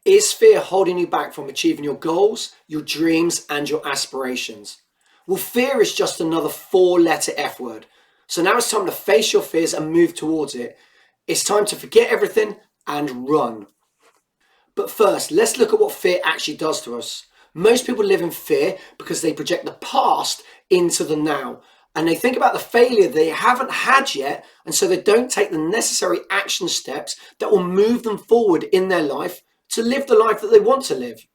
Is fear holding you back from achieving your goals, your dreams, and your aspirations? Well, fear is just another four-letter F word. So now it's time to face your fears and move towards it. It's time to forget everything and run. But first, let's look at what fear actually does to us. Most people live in fear because they project the past into the now. And they think about the failure they haven't had yet, and so they don't take the necessary action steps that will move them forward in their life to live the life that they want to live.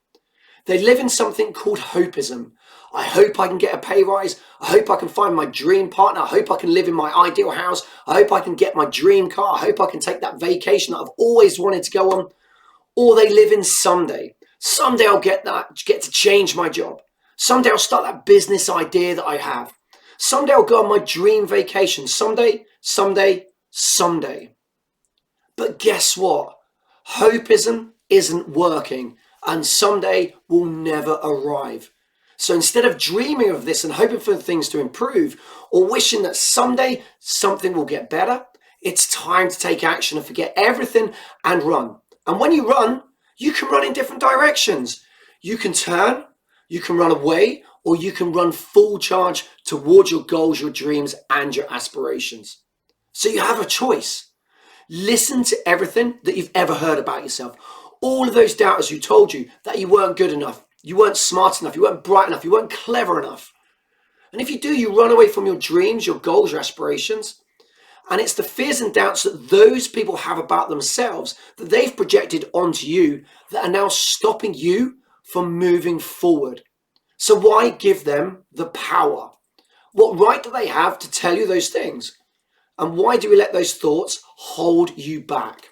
They live in something called hopeism. I hope I can get a pay rise. I hope I can find my dream partner. I hope I can live in my ideal house. I hope I can get my dream car. I hope I can take that vacation that I've always wanted to go on. Or they live in someday. Someday I'll get to change my job. Someday I'll start that business idea that I have. Someday I'll go on my dream vacation. Someday. But guess what? Hopeism isn't working, and someday will never arrive. So instead of dreaming of this and hoping for things to improve, or wishing that someday something will get better, it's time to take action and forget everything and run. And when you run, you can run in different directions. You can turn, you can run away, or you can run full charge towards your goals, your dreams, and your aspirations. So you have a choice. Listen to everything that you've ever heard about yourself. All of those doubters who told you that you weren't good enough, you weren't smart enough, you weren't bright enough, you weren't clever enough. And if you do, you run away from your dreams, your goals, your aspirations. And it's the fears and doubts that those people have about themselves that they've projected onto you that are now stopping you from moving forward. So why give them the power? What right do they have to tell you those things? And why do we let those thoughts hold you back?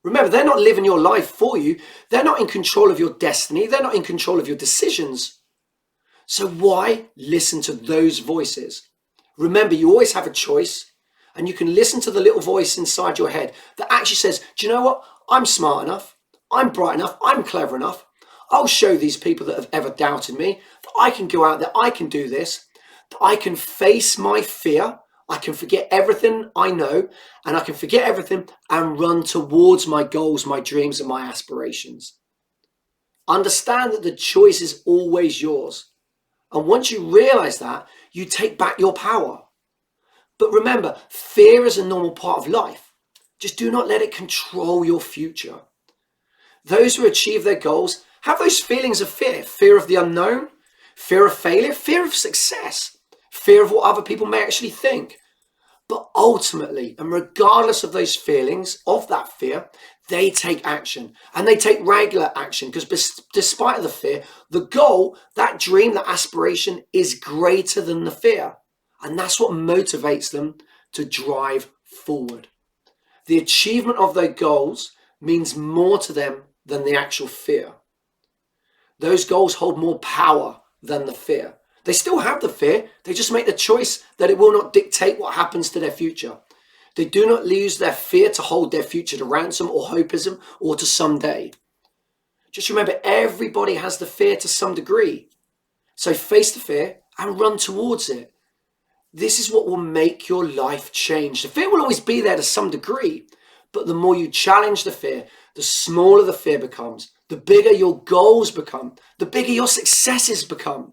Remember, they're not living your life for you. They're not in control of your destiny. They're not in control of your decisions. So why listen to those voices? Remember, you always have a choice. And you can listen to the little voice inside your head that actually says, do you know what? I'm smart enough. I'm bright enough. I'm clever enough. I'll show these people that have ever doubted me that I can go out there. I can do this. That I can face my fear. I can forget everything I know. And I can forget everything and run towards my goals, my dreams, and my aspirations. Understand that the choice is always yours. And once you realize that, you take back your power. But remember, fear is a normal part of life. Just do not let it control your future. Those who achieve their goals have those feelings of fear. Fear of the unknown, fear of failure, fear of success, fear of what other people may actually think. But ultimately, and regardless of those feelings, of that fear, they take action. And they take regular action because despite the fear, the goal, that dream, that aspiration is greater than the fear. And that's what motivates them to drive forward. The achievement of their goals means more to them than the actual fear. Those goals hold more power than the fear. They still have the fear. They just make the choice that it will not dictate what happens to their future. They do not use their fear to hold their future to ransom or hopeism or to someday. Just remember, everybody has the fear to some degree. So face the fear and run towards it. This is what will make your life change. The fear will always be there to some degree, but the more you challenge the fear, the smaller the fear becomes, the bigger your goals become, the bigger your successes become.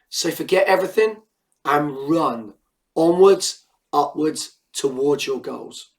So forget everything and run onwards, upwards, towards your goals.